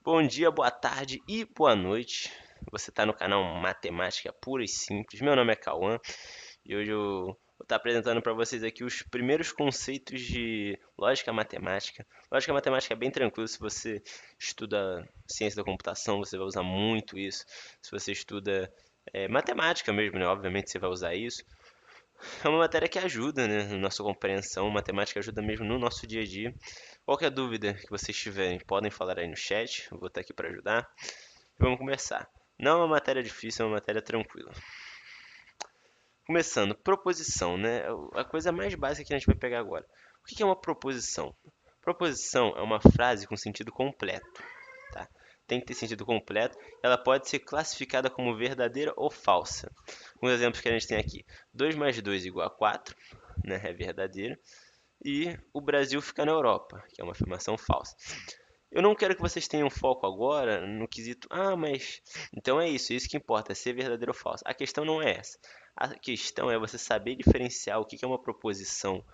Bom dia, boa tarde e boa noite. Você está no canal Matemática Pura e Simples. Meu nome é Cauã e hoje eu vou estar apresentando para vocês aqui os primeiros conceitos de lógica matemática. Lógica matemática é bem tranquilo, se você estuda ciência da computação, você vai usar muito isso. Se você estuda matemática mesmo, né? Obviamente você vai usar isso. É uma matéria que ajuda, né, na nossa compreensão. Matemática ajuda mesmo no nosso dia a dia. Qualquer dúvida que vocês tiverem, podem falar aí no chat. Eu vou estar aqui para ajudar. Vamos começar. Não é uma matéria difícil, é uma matéria tranquila. Começando, proposição, né? A coisa mais básica que a gente vai pegar agora. O que é uma proposição? Proposição é uma frase com sentido completo, tá? Tem que ter sentido completo. Ela pode ser classificada como verdadeira ou falsa. Um exemplo que a gente tem aqui: 2 mais 2 igual a 4, né? É verdadeira. E o Brasil fica na Europa, que é uma afirmação falsa. Eu não quero que vocês tenham foco agora no quesito, mas então é isso que importa, é ser verdadeiro ou falso. A questão não é essa. A questão é você saber diferenciar o que é uma proposição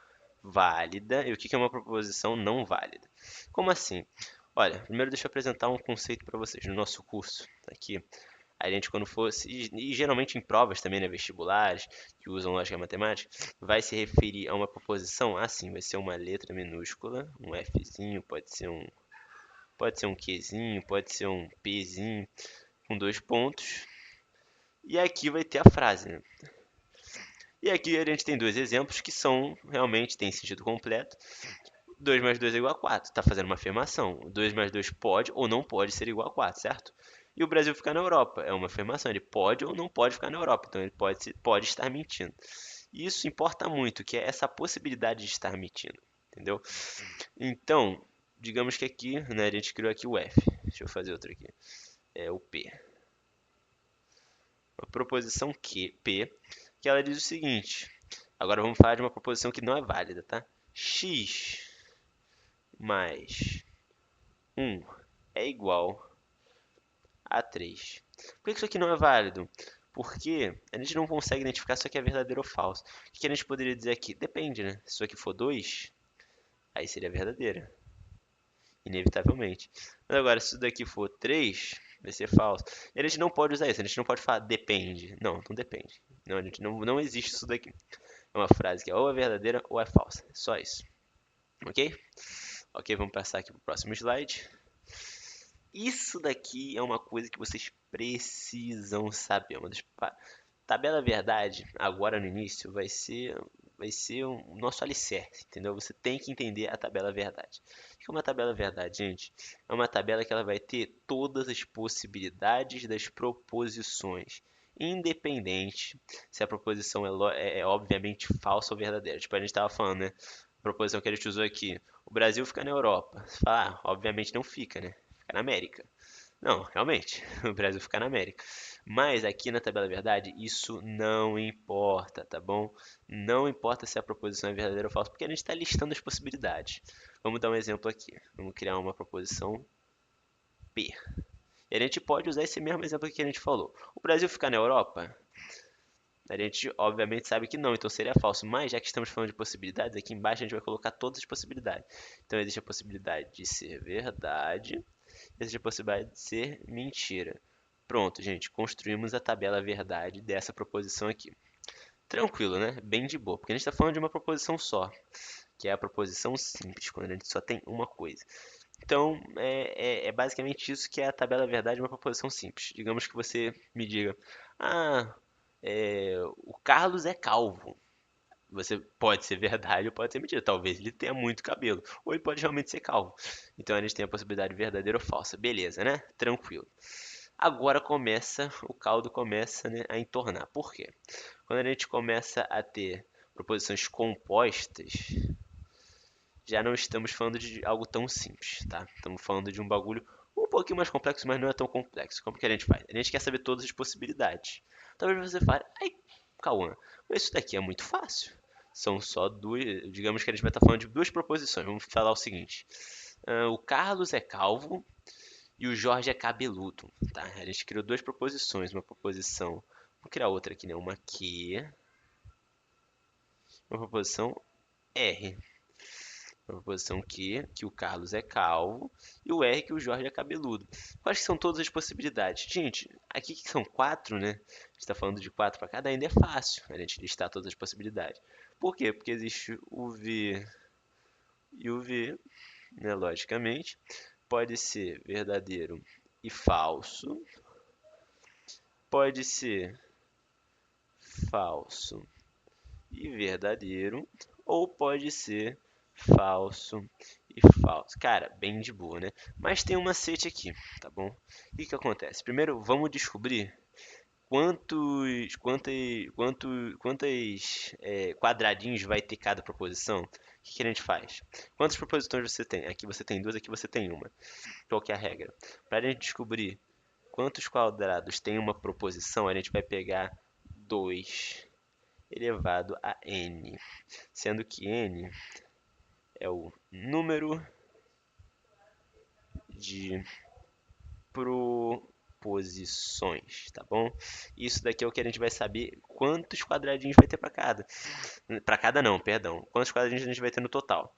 válida e o que é uma proposição não válida. Como assim? Olha, primeiro deixa eu apresentar um conceito para vocês. No nosso curso aqui, a gente quando fosse, e geralmente em provas também, né, vestibulares, que usam lógica matemática, vai se referir a uma proposição assim, vai ser uma letra minúscula, um Fzinho, pode ser um Qzinho, pode ser um Pzinho, com dois pontos. E aqui vai ter a frase, né? E aqui a gente tem dois exemplos que são realmente têm sentido completo. 2 mais 2 é igual a 4. Está fazendo uma afirmação. 2 mais 2 pode ou não pode ser igual a 4, certo? E o Brasil ficar na Europa. É uma afirmação. Ele pode ou não pode ficar na Europa. Então ele pode estar mentindo. E isso importa muito, que é essa possibilidade de estar mentindo. Entendeu? Então, digamos que aqui, né, a gente criou aqui o F. Deixa eu fazer outro aqui. É o P. Uma proposição P, que ela diz o seguinte. Agora vamos falar de uma proposição que não é válida, tá? X mais 1 é igual a 3. Por que isso aqui não é válido? Porque a gente não consegue identificar se isso aqui é verdadeiro ou falso. O que a gente poderia dizer aqui? Depende, né? Se isso aqui for 2, aí seria verdadeira, inevitavelmente. Mas agora, se isso daqui for 3, vai ser falso. E a gente não pode usar isso, a gente não pode falar depende. Não depende. Não, a gente não existe isso daqui. É uma frase que ou é verdadeira ou é falsa. Só isso. Ok? Ok, vamos passar aqui para o próximo slide. Isso daqui é uma coisa que vocês precisam saber. Tabela verdade, agora no início, vai ser o nosso alicerce, entendeu? Você tem que entender a tabela verdade. O que é uma tabela verdade, gente? É uma tabela que ela vai ter todas as possibilidades das proposições, independente se a proposição é obviamente falsa ou verdadeira. Tipo, a gente estava falando, né? A proposição que a gente usou aqui. O Brasil fica na Europa. Você fala, obviamente não fica, né? Fica na América. Não, realmente, o Brasil fica na América. Mas aqui na tabela verdade, isso não importa, tá bom? Não importa se a proposição é verdadeira ou falsa, porque a gente está listando as possibilidades. Vamos dar um exemplo aqui. Vamos criar uma proposição P. E a gente pode usar esse mesmo exemplo que a gente falou. O Brasil fica na Europa? A gente obviamente sabe que não, então seria falso. Mas já que estamos falando de possibilidades, aqui embaixo a gente vai colocar todas as possibilidades. Então existe a possibilidade de ser verdade, existe a possibilidade de ser mentira. Pronto, gente, construímos a tabela verdade dessa proposição aqui. Tranquilo, né? Bem de boa, porque a gente está falando de uma proposição só, que é a proposição simples, quando a gente só tem uma coisa. Então, é basicamente isso que é a tabela verdade de uma proposição simples. Digamos que você me diga, ah, o Carlos é calvo. Você pode ser verdade ou pode ser mentira. Talvez ele tenha muito cabelo, ou ele pode realmente ser calvo. Então a gente tem a possibilidade verdadeira ou falsa. Beleza, né? Tranquilo. Agora o caldo começa, né, a entornar. Por quê? Quando a gente começa a ter proposições compostas, já não estamos falando de algo tão simples, tá? Estamos falando de um bagulho um pouquinho mais complexo, mas não é tão complexo. Como que a gente faz? A gente quer saber todas as possibilidades. Talvez você fale, ai, Cauã, mas isso daqui é muito fácil. São só duas, digamos que a gente vai estar falando de duas proposições. Vamos falar o seguinte: o Carlos é calvo e o Jorge é cabeludo, tá? A gente criou duas proposições, uma proposição, vou criar outra aqui, né? Uma Q, uma proposição R. Proposição Q, que o Carlos é calvo, e o R, que o Jorge é cabeludo. Quais que são todas as possibilidades? Gente, aqui que são 4, né? A gente está falando de 4 para cada, ainda é fácil a gente listar todas as possibilidades. Por quê? Porque existe o V e o V, né? Logicamente. Pode ser verdadeiro e falso. Pode ser falso e verdadeiro, ou pode ser falso e falso. Cara, bem de boa, né? Mas tem um macete aqui, tá bom? O que que acontece? Primeiro, vamos descobrir quantos quadradinhos vai ter cada proposição. O que que a gente faz? Quantas proposições você tem? Aqui você tem duas, aqui você tem uma. Qual que é a regra? Para a gente descobrir quantos quadrados tem uma proposição, a gente vai pegar 2 elevado a n, sendo que n é o número de proposições, tá bom? Isso daqui é o que a gente vai saber quantos quadradinhos vai ter para cada. Para cada não, perdão. Quantos quadradinhos a gente vai ter no total.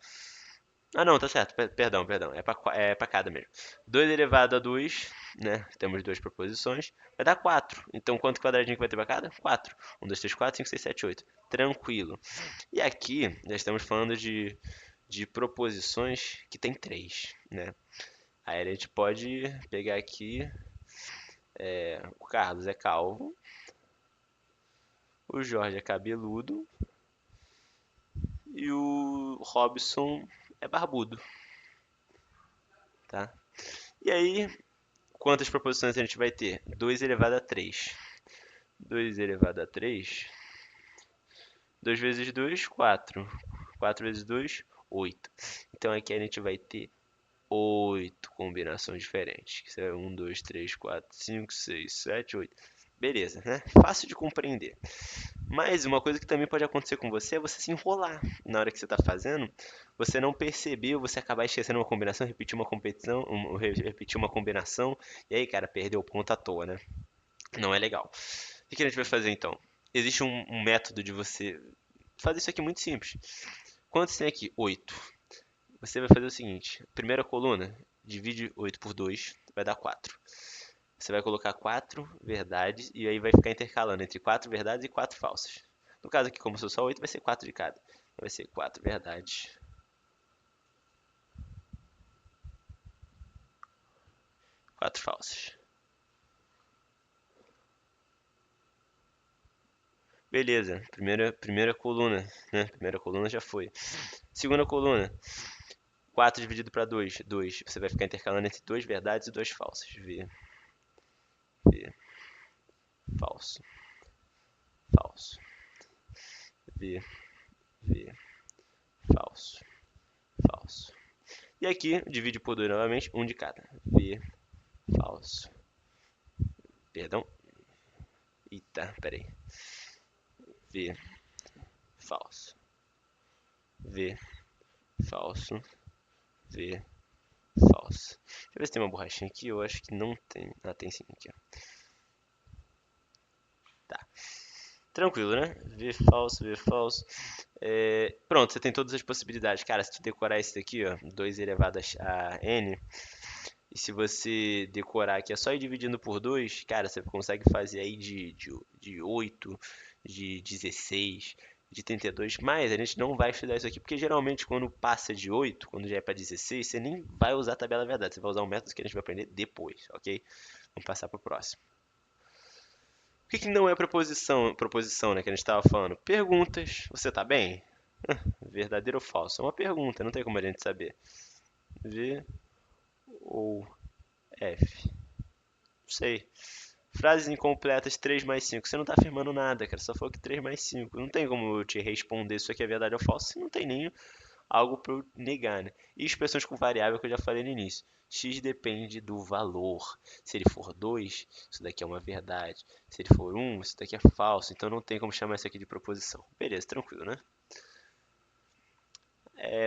Ah, não, tá certo. Perdão. É pra cada mesmo. 2 elevado a 2, né? Temos duas proposições. Vai dar 4. Então, quanto quadradinho que vai ter pra cada? 4. 1, 2, 3, 4, 5, 6, 7, 8. Tranquilo. E aqui, já estamos falando de proposições que tem 3, né? Aí a gente pode pegar aqui, o Carlos é calvo, o Jorge é cabeludo e o Robson é barbudo, tá? E aí, quantas proposições a gente vai ter? 2 elevado a 3. 2 elevado a 3. 2 vezes 2, 4. 4 vezes 2, 8. Então aqui a gente vai ter 8 combinações diferentes. Isso é 1, 2, 3, 4, 5, 6, 7, 8. Beleza, né? Fácil de compreender. Mas uma coisa que também pode acontecer com você é você se enrolar na hora que você está fazendo, você não percebeu, você acabar esquecendo uma combinação, repetir uma competição, repetir uma combinação, e aí, cara, perdeu o ponto à toa, né? Não é legal. O que a gente vai fazer então? Existe um método de você fazer isso aqui muito simples. Quantos tem aqui? 8. Você vai fazer o seguinte: primeira coluna, divide 8 por 2, vai dar 4. Você vai colocar 4 verdades e aí vai ficar intercalando entre 4 verdades e 4 falsas. No caso aqui, como sou só 8, vai ser 4 de cada. Vai ser 4 verdades, 4 falsas. Beleza, primeira coluna, né? Primeira coluna já foi. Segunda coluna, 4 dividido para 2, 2. Você vai ficar intercalando entre 2 verdades e 2 falsas. V, falso, falso. V, V, falso, falso. E aqui, divide por 2 novamente, um de cada. V, falso. Perdão. Eita, peraí. V, falso. V, falso. V, falso. Deixa eu ver se tem uma borrachinha aqui. Eu acho que não tem. Ah, tem sim. Aqui, ó. Tá. Tranquilo, né? V falso, V falso. Pronto, você tem todas as possibilidades. Cara, se tu decorar esse daqui, ó, 2 elevado a n, e se você decorar aqui, é só ir dividindo por 2, cara, você consegue fazer aí de 8, de 16, de 32. Mas a gente não vai estudar isso aqui, porque geralmente quando passa de 8, quando já é para 16, você nem vai usar a tabela verdade. Você vai usar um método que a gente vai aprender depois, ok? Vamos passar para o próximo. O que que não é proposição, né, que a gente estava falando? Perguntas. Você tá bem? Verdadeiro ou falso? É uma pergunta, não tem como a gente saber. V ou F? Não sei. Frases incompletas 3 mais 5. Você não está afirmando nada, cara. Só falou que 3 mais 5. Não tem como eu te responder se isso aqui é verdade ou falso se não tem nem algo para eu negar, né? E expressões com variável que eu já falei no início. X depende do valor. Se ele for 2, isso daqui é uma verdade. Se ele for 1, isso daqui é falso. Então não tem como chamar isso aqui de proposição. Beleza, tranquilo, né?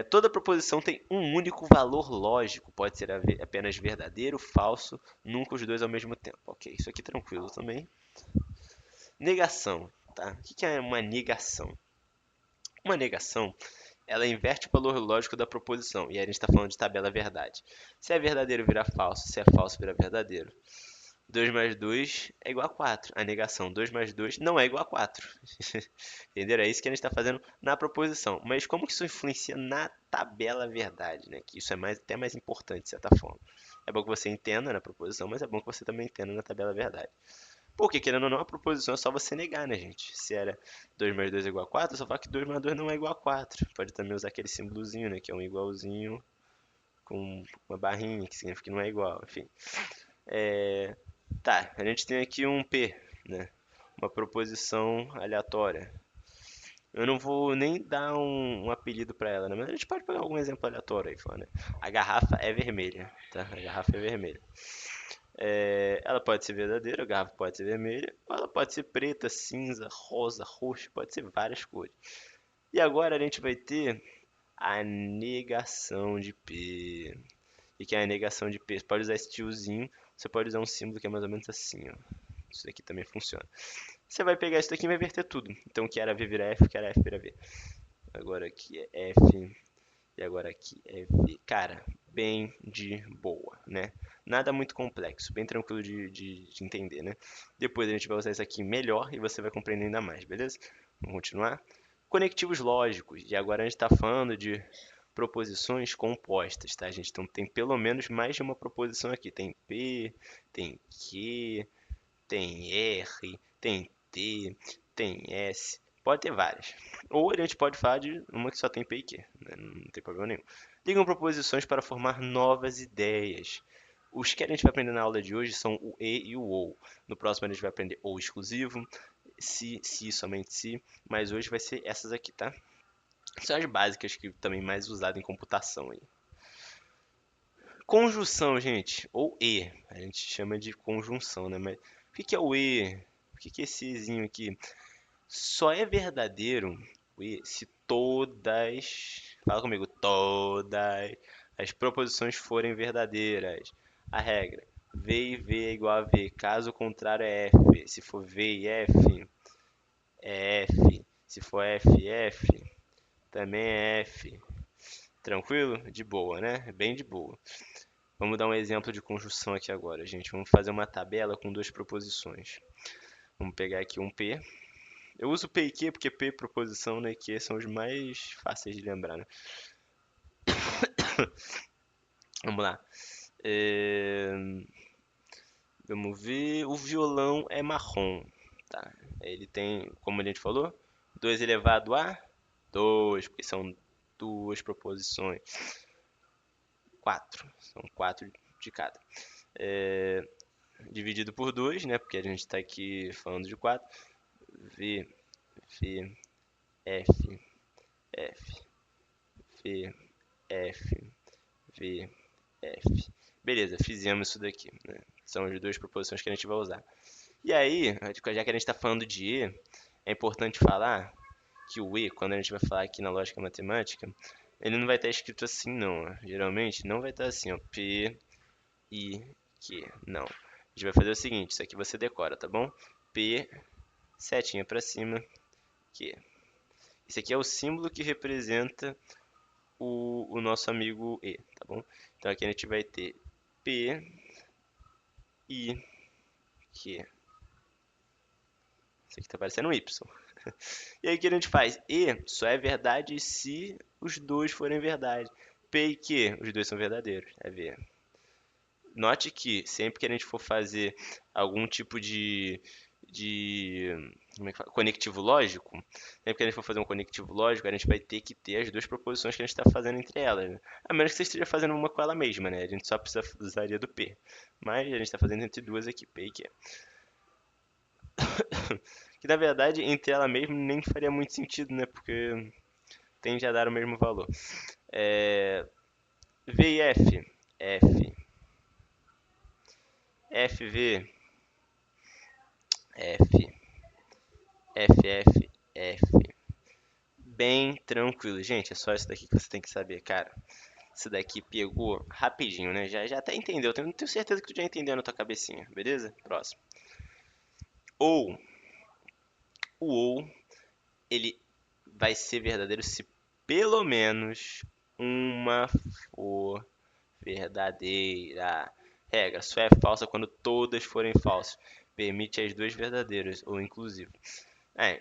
Toda proposição tem um único valor lógico. Pode ser apenas verdadeiro, falso, nunca os dois ao mesmo tempo. Ok, isso aqui tranquilo também. Negação, tá? O que é uma negação? Uma negação ela inverte o valor lógico da proposição. E aí a gente está falando de tabela verdade. Se é verdadeiro, vira falso. Se é falso, vira verdadeiro. 2 mais 2 é igual a 4. A negação 2 mais 2 não é igual a 4. Entenderam? É isso que a gente está fazendo na proposição. Mas como que isso influencia na tabela verdade, né? Que isso é até mais importante, de certa forma. É bom que você entenda na proposição, mas é bom que você também entenda na tabela verdade. Porque, querendo ou não, a proposição é só você negar, né, gente? Se era 2 mais 2 é igual a 4, só fala que 2 mais 2 não é igual a 4. Pode também usar aquele símbolozinho, né? Que é um igualzinho com uma barrinha, que significa que não é igual, enfim. Tá, a gente tem aqui um P, né? Uma proposição aleatória. Eu não vou nem dar um apelido para ela, né? Mas a gente pode pegar algum exemplo aleatório aí, fala, né? A garrafa é vermelha, tá? A garrafa é vermelha. Ela pode ser verdadeira, a garrafa pode ser vermelha, ou ela pode ser preta, cinza, rosa, roxa, pode ser várias cores. E agora a gente vai ter a negação de P. E que é a negação de P? Você pode usar esse tiozinho, você pode usar um símbolo que é mais ou menos assim, ó. Isso daqui também funciona. Você vai pegar isso daqui e vai verter tudo. Então, o que era V vira F, o que era F vira V. Agora aqui é F e agora aqui é V. Cara, bem de boa, né? Nada muito complexo, bem tranquilo de entender, né? Depois a gente vai usar isso aqui melhor e você vai compreender ainda mais, beleza? Vamos continuar? Conectivos lógicos. E agora a gente está falando de proposições compostas, tá, gente? Então tem pelo menos mais de uma proposição aqui. Tem P, tem Q, tem R, tem T, tem S. Pode ter várias. Ou a gente pode falar de uma que só tem P e Q, né? Não tem problema nenhum. Ligam proposições para formar novas ideias. Os que a gente vai aprender na aula de hoje são o e e o ou. No próximo a gente vai aprender ou exclusivo, se, somente se, mas hoje vai ser essas aqui, tá? São as básicas que também mais usado em computação aí. Conjunção, gente, ou e, a gente chama de conjunção, né? Mas o que é o e? O que é esse ezinho aqui? Só é verdadeiro o e se todas, fala comigo, todas as proposições forem verdadeiras. A regra, V e V é igual a V, caso contrário é F. Se for V e F, é F. Se for F e F, também é F. Tranquilo? De boa, né? Bem de boa. Vamos dar um exemplo de conjunção aqui agora, gente. Vamos fazer uma tabela com duas proposições. Vamos pegar aqui um P. Eu uso P e Q porque P, proposição, né, e Q são os mais fáceis de lembrar, né? Vamos lá. É, Vamos ver. O violão é marrom. Tá. Ele tem, como a gente falou, 2 elevado a 2, porque são duas proposições. 4. São 4 de cada. Dividido por 2, né? Porque a gente está aqui falando de 4. V, V, F, F, V, F, V, F. Beleza, fizemos isso daqui, né? São as duas proposições que a gente vai usar. E aí, já que a gente está falando de E, é importante falar que o E, quando a gente vai falar aqui na lógica matemática, ele não vai estar escrito assim, não. Ó. Geralmente não vai estar assim, ó. P, I, Q. Não. A gente vai fazer o seguinte, isso aqui você decora, tá bom? P, setinha para cima, Q. Esse aqui é o símbolo que representa o nosso amigo E, tá bom? Então aqui a gente vai ter P, I, Q. Isso aqui tá parecendo um Y. E aí o que a gente faz? E só é verdade se os dois forem verdade. P e Q, os dois são verdadeiros. É V. Note que sempre que a gente for fazer algum tipo de como é que fala? Conectivo lógico, sempre que a gente for fazer um conectivo lógico, a gente vai ter que ter as duas proposições que a gente está fazendo entre elas, né? A menos que você esteja fazendo uma com ela mesma, né? A gente só precisaria do P. Mas a gente está fazendo entre duas aqui, P e Q. Que na verdade, entre ela mesma nem faria muito sentido, né? Porque tende a dar o mesmo valor. V e F. F. FV. F. FF. F. Bem tranquilo. Gente, é só isso daqui que você tem que saber, cara. Isso daqui pegou rapidinho, né? Já até entendeu. Tenho certeza que tu já entendeu na tua cabecinha, beleza? Próximo. Ou, o ou, ele vai ser verdadeiro se pelo menos uma for verdadeira. Regra, só é falsa quando todas forem falsas. Permite as duas verdadeiras, ou inclusive.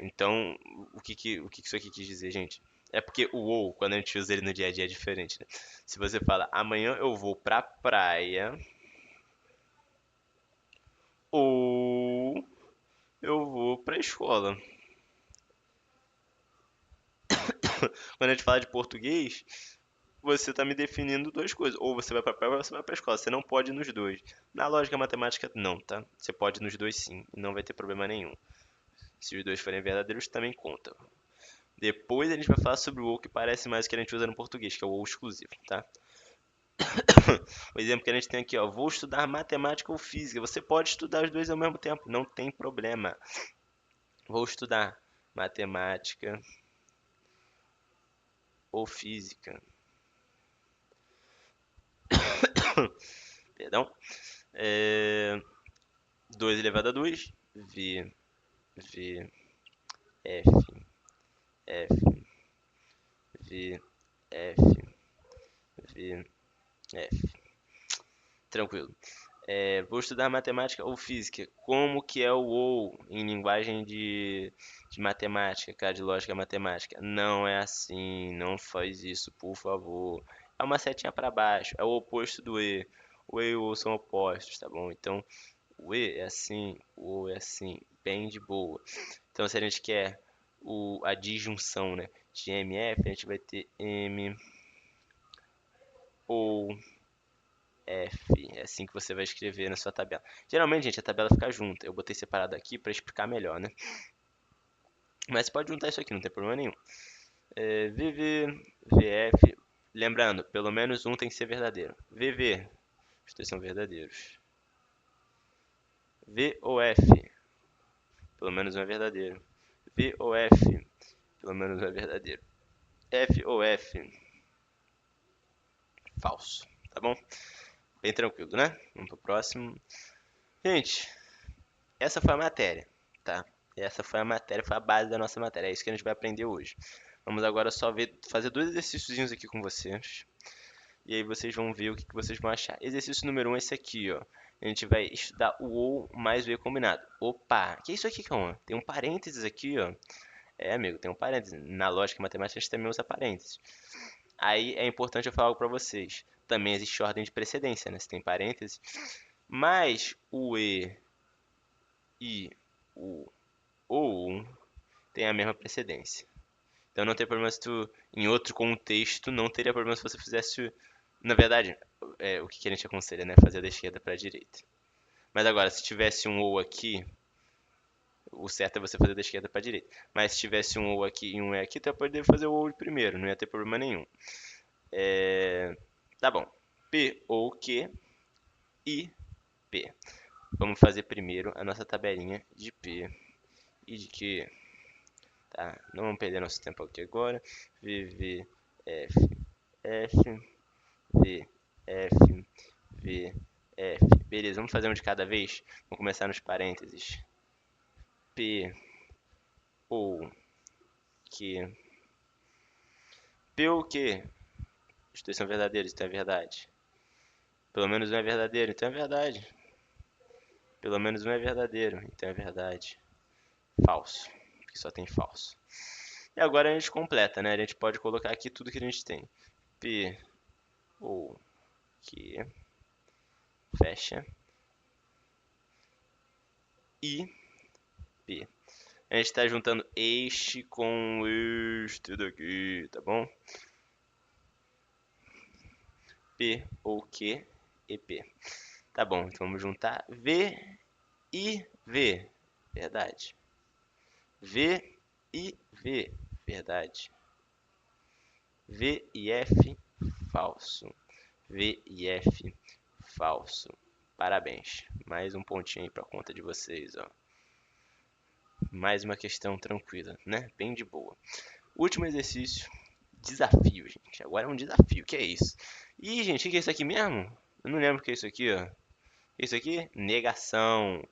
Então, o que isso aqui quis dizer, gente? É porque o ou, quando a gente usa ele no dia a dia, é diferente, né? Se você fala, amanhã eu vou pra praia, ou eu vou pra escola. Quando a gente fala de português, você está me definindo duas coisas. Ou você vai pra praia ou você vai pra escola. Você não pode ir nos dois. Na lógica matemática, não, tá? Você pode ir nos dois sim, e não vai ter problema nenhum. Se os dois forem verdadeiros, também conta. Depois a gente vai falar sobre o ou que parece mais o que a gente usa no português, que é o ou exclusivo, tá? O exemplo que a gente tem aqui, ó, vou estudar matemática ou física. Você pode estudar os dois ao mesmo tempo, não tem problema. Vou estudar matemática ou física. Perdão. 2 elevado a 2, V, V, F, F, V, F, V, F. Tranquilo. Vou estudar matemática ou física. Como que é o ou em linguagem de matemática, cara, de lógica matemática? Não é assim, não faz isso, por favor. É uma setinha para baixo, é o oposto do e. O e e o ou são opostos, tá bom? Então, o e é assim, o ou é assim, bem de boa. Então, se a gente quer a disjunção, né, de MF, a gente vai ter M ou F. É assim que você vai escrever na sua tabela. Geralmente, gente, a tabela fica junta. Eu botei separado aqui para explicar melhor, né? Mas você pode juntar isso aqui, não tem problema nenhum. VV, VF. Lembrando, pelo menos um tem que ser verdadeiro. VV, os dois são verdadeiros. V ou F, pelo menos um é verdadeiro. V ou F, pelo menos um é verdadeiro. F ou F, falso. Tá bom? Bem tranquilo, né? Vamos pro próximo. Gente, essa foi a matéria, tá? Essa foi a matéria, foi a base da nossa matéria. É isso que a gente vai aprender hoje. Vamos agora só fazer dois exercícios aqui com vocês. E aí vocês vão ver o que vocês vão achar. Exercício número 1 é esse aqui, ó. A gente vai estudar o ou mais o e combinado. Opa, que é isso aqui, calma? Tem um parênteses aqui, ó. Amigo, tem um parênteses. Na lógica matemática a gente também usa parênteses. Aí é importante eu falar algo para vocês. Também existe ordem de precedência, né? Se tem parênteses. Mas o e o ou tem a mesma precedência. Então não tem problema se tu, em outro contexto, não teria problema se você fizesse, na verdade, o que a gente aconselha, né? Fazer da esquerda para a direita. Mas agora, se tivesse um ou aqui, o certo é você fazer da esquerda para a direita. Mas se tivesse um ou aqui e um e aqui, tu ia poder fazer o ou primeiro, não ia ter problema nenhum. Tá bom. P ou Q e P. Vamos fazer primeiro a nossa tabelinha de P e de Q. Tá? Não vamos perder nosso tempo aqui agora. V, V, F, F, V, F, V, F. Beleza, vamos fazer um de cada vez? Vamos começar nos parênteses. P, ou, Q. P ou Q? Os dois são verdadeiros, então é verdade. Pelo menos um é verdadeiro, então é verdade. Pelo menos um é verdadeiro, então é verdade. Falso, porque só tem falso. E agora a gente completa, né? A gente pode colocar aqui tudo que a gente tem. P ou Q, fecha, e P. A gente está juntando este com este daqui, tá bom? P ou Q e P. Tá bom, então vamos juntar V e V. Verdade. V e V. Verdade. V e F. Falso. V e F. Falso. Parabéns. Mais um pontinho aí para conta de vocês, ó. Mais uma questão tranquila, né? Bem de boa. Último exercício. Desafio, gente. Agora é um desafio. Que é isso? Ih, gente, o que é isso aqui mesmo? Eu não lembro o que é isso aqui, ó. Isso aqui? Negação.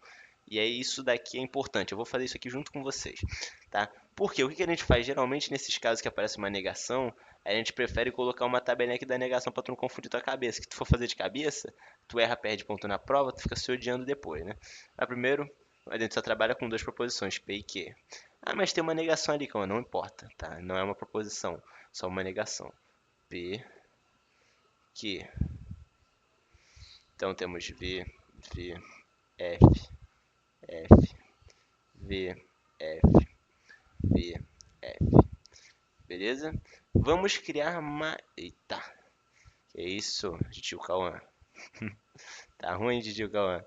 E aí isso daqui é importante. Eu vou fazer isso aqui junto com vocês, tá? Porque o que a gente faz geralmente nesses casos que aparece uma negação, A gente prefere colocar uma tabelinha aqui da negação pra tu não confundir tua cabeça. Que tu for fazer de cabeça, tu erra, perde ponto na prova, tu fica se odiando depois, né? Mas primeiro, a gente só trabalha com duas proposições, P e Q. Ah, mas tem uma negação ali, calma, não importa, tá? Não é uma proposição, só uma negação. P, Q. Então temos V, V, F, F, V, F, V, F. Beleza? Vamos criar uma... Eita, que isso, Tio Cauã? Tá ruim, Tio Cauã?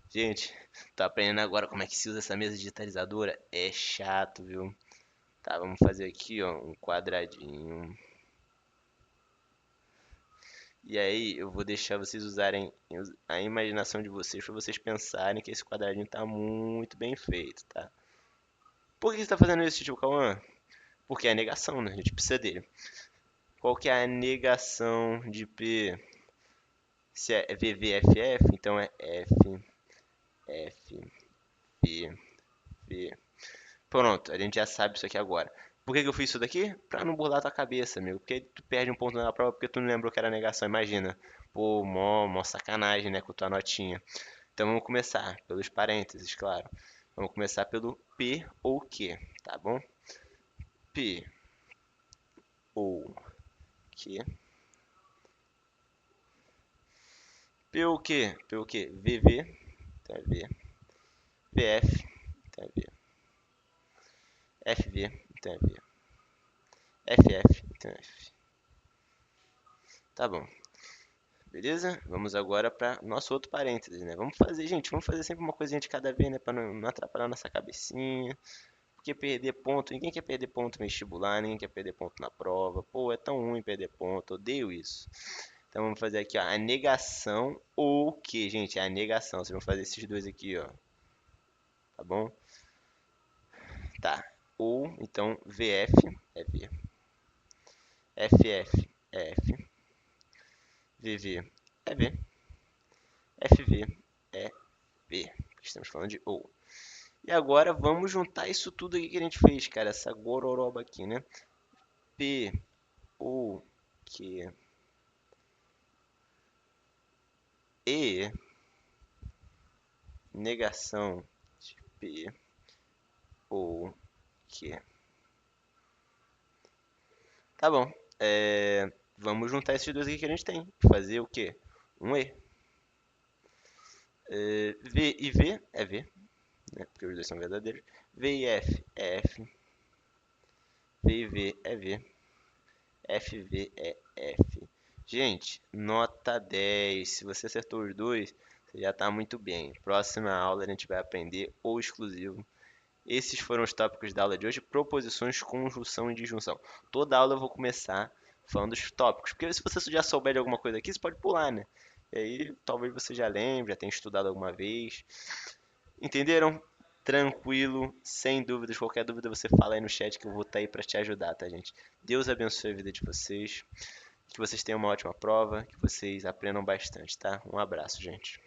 Gente, tô aprendendo agora como é que se usa essa mesa digitalizadora. É chato, viu? Tá, vamos fazer aqui, ó, um quadradinho. E aí, eu vou deixar vocês usarem a imaginação de vocês para vocês pensarem que esse quadradinho tá muito bem feito, tá? Por que você tá fazendo isso, Tio Cauã? Porque é a negação, né? A gente precisa dele. Qual que é a negação de P? Se é VVFF, então é F, F, P, P. Pronto, a gente já sabe isso aqui agora. Por que que eu fiz isso daqui? Pra não burlar tua cabeça, amigo. Porque tu perde um ponto na prova porque tu não lembrou que era negação. Imagina. Pô, mó sacanagem, né, com tua notinha. Então vamos começar pelos parênteses, claro. Vamos começar pelo P ou Q, tá bom? P ou Q. P ou Q? P ou Q? VV, então é V. VF, então é V. FV, então é V. FF, então é F. Tá bom. Beleza? Vamos agora para nosso outro parênteses, né? Vamos fazer, gente, vamos fazer sempre uma coisinha de cada vez, né? Para não atrapalhar nossa cabecinha. Porque perder ponto, ninguém quer perder ponto no vestibular, ninguém quer perder ponto na prova. Pô, é tão ruim perder ponto, odeio isso. Então vamos fazer aqui, ó, a negação ou o que, gente? É a negação. Vocês vão fazer esses dois aqui, ó. Tá bom? Tá. Ou, então, VF é V. FF é F. VV é V. FV é V. Estamos falando de ou. E agora vamos juntar isso tudo aqui que a gente fez, cara. Essa gororoba aqui, né? P, O, Q, E, negação de P, O, Q. Tá bom. Vamos juntar esses dois aqui que a gente tem. Fazer o quê? Um E. V e V é V, né? Porque os dois são verdadeiros. V e F é F. V e V é V. FV é F. Gente, nota 10. Se você acertou os dois, você já está muito bem. Próxima aula a gente vai aprender o exclusivo. Esses foram os tópicos da aula de hoje: proposições, conjunção e disjunção. Toda aula eu vou começar falando dos tópicos, porque se você já souber de alguma coisa aqui, você pode pular, né? E aí talvez você já lembre, já tenha estudado alguma vez. Entenderam? Tranquilo, sem dúvidas. Qualquer dúvida você fala aí no chat que eu vou estar aí para te ajudar, tá, gente? Deus abençoe a vida de vocês. Que vocês tenham uma ótima prova, que vocês aprendam bastante, tá? Um abraço, gente.